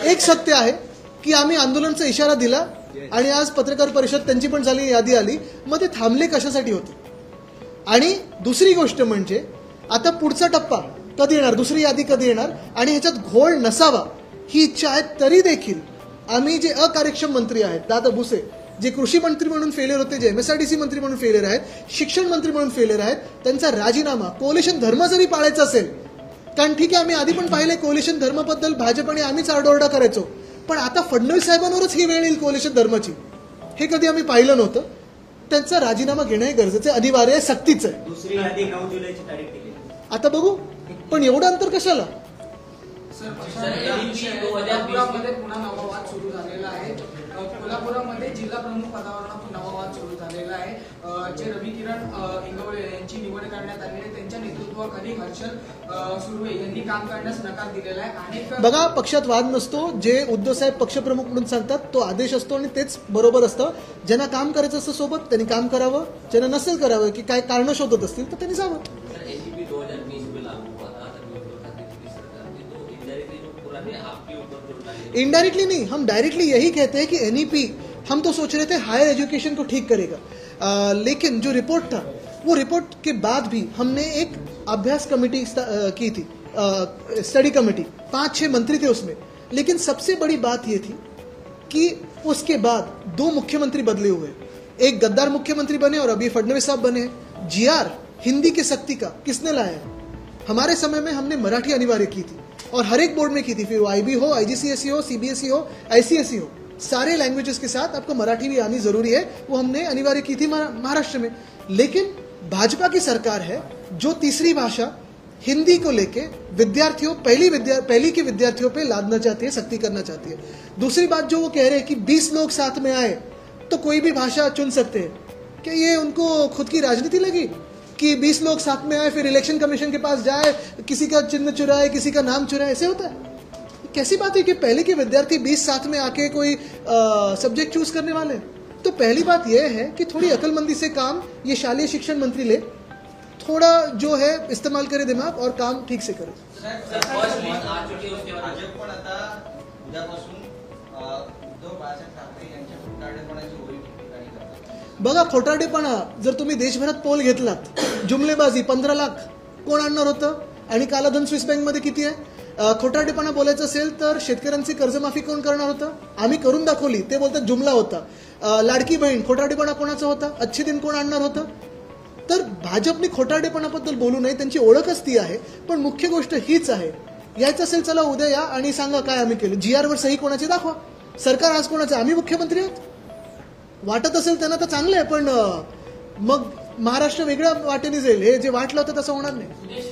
एक सत्य आहे की आम्ही आंदोलनाचा इशारा दिला आणि आज पत्रकार परिषद त्यांची पण झाली, यादी आली, मग ते थांबले कशासाठी होते. आणि दुसरी गोष्ट म्हणजे आता पुढचा टप्पा कधी येणार, दुसरी यादी कधी येणार आणि ह्याच्यात घोळ नसावा ही इच्छा आहे. तरी देखील आम्ही जे अकार्यक्षम मंत्री आहेत, दादा भुसे जे कृषी मंत्री म्हणून फेलियर होते, जे MSRDC मंत्री म्हणून फेलियर आहेत, शिक्षण मंत्री म्हणून फेलियर आहेत, त्यांचा राजीनामा, कोalition धर्म जरी पाळायचा असेल, कारण ठीक आहे आम्ही आधी पण पाहिले कोalition धर्माबद्दल भाजप आणि आम्हीच आरडाओरडा करायचो, पण आता फडणवीस साहेबांवरच ही वेळ येईल कोalition धर्माची, हे कधी आम्ही पाहिलं नव्हतं. त्यांचा राजीनामा घेणं हे गरजेचं आहे, अनिवार्य आहे, सक्तीचं आहे. दुसरी यादी 9 जुलैची तारीख दिली. आता बघू, पण एवढं अंतर कशाला. कोल्हापुरामध्ये पुन्हा नवा वाद सुरू झालेला आहे. कोल्हापुरामध्ये जिल्हा प्रमुख पदावर नवा वाद सुरू झालेला आहे. जे रवी किरण इंगवळे यांची निवड करण्यात आली आहे, त्यांच्या नेतृत्वाखाली हर्षल सुर्वे यांनी काम करण्यास नकार दिलेला आहे. बघा, पक्षात वाद नसतो. जे उद्धव साहेब पक्षप्रमुख म्हणून सांगतात तो आदेश असतो आणि तेच बरोबर असतं. ज्यांना काम करायचं असतं सोबत त्यांनी काम करावं, ज्यांना नसेल करावं की काय कारण शोधत असतील तर त्यांनी जावं. इनडायरेक्टली नहीं, हम डायरेक्टली यही कहते हैं कि NEP, हम तो सोच रहे थे हायर एजुकेशन को ठीक करेगा, लेकिन जो रिपोर्ट था वो रिपोर्ट के बाद भी हमने एक अभ्यास कमेटी की थी, स्टडी कमेटी, 5-6 मंत्री थे उसमें, लेकिन सबसे बड़ी बात ये थी कि उसके बाद 2 मुख्यमंत्री बदले हुए, एक गद्दार मुख्यमंत्री बने और अभी फडणवीस साहब बने. GR हिंदी के सख्ती का किसने लाया? हमारे समय में हमने मराठी अनिवार्य की थी और हर एक बोर्ड में की थी, फिर वो IB हो, IGCSE हो, CBSE हो, ICSE हो, सारे लैंग्वेजेस के साथ आपको मराठी भी आनी जरूरी है, वो हमने अनिवार्य की थी महाराष्ट्र में. लेकिन भाजपा की सरकार है जो तीसरी भाषा हिंदी को लेके विद्यार्थियों पहली के विद्यार्थियों पे लादना चाहती है, सख्ती करना चाहती है. दूसरी बात जो वो कह रहे हैं कि 20 लोग साथ में आए तो कोई भी भाषा चुन सकते हैं, क्या ये उनको खुद की राजनीति लगी कि 20 लोग साथ में आए फिर इलेक्शन कमीशन के पास जाए, किसी का चिन्ह चुराए, किसी का नाम चुराए, ऐसे होता है? कैसी बात है कि पहले के विद्यार्थी 20 साथ में आके कोई सब्जेक्ट चूज करने वाले? तो पहली बात यह है कि थोड़ी अकलमंदी से काम ये शालेय शिक्षण मंत्री ले, थोड़ा जो है इस्तेमाल करे दिमाग और काम ठीक से करे. बघा, खोटारडेपणा जर तुम्ही देशभरात पोल घेतलात, जुमलेबाजी 15 लाख कोण आणणार होतं आणि कालाधन स्विस बँकमध्ये किती आहे? खोटारडेपणा बोलायचं असेल तर शेतकऱ्यांची कर्जमाफी कोण करणार होतं? आम्ही करून दाखवली, ते बोलतात जुमला होता. लाडकी बहीण खोटारडेपणा कोणाचा होता? अच्छे दिन कोण आणणार होतं? तर भाजपने खोटारडेपणाबद्दल बोलू नये, त्यांची ओळखच ती आहे. पण मुख्य गोष्ट हीच आहे, यायचं असेल चला उद्या या आणि सांगा काय आम्ही केलं. GR वर सही कोणाची दाखवा. सरकार आज कोणाचं? आम्ही मुख्यमंत्री आहोत. वाटत असेल त्यांना तर चांगलं आहे, पण मग महाराष्ट्र वेगळ्या वाटेने जाईल. हे जे वाटलं होतं तसं होणार नाही.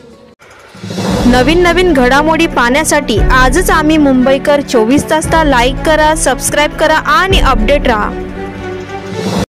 नवीन घडामोडी पाहण्यासाठी आजच आम्ही मुंबईकर 24 तासला लाईक करा, सबस्क्राईब करा आणि अपडेट रहा.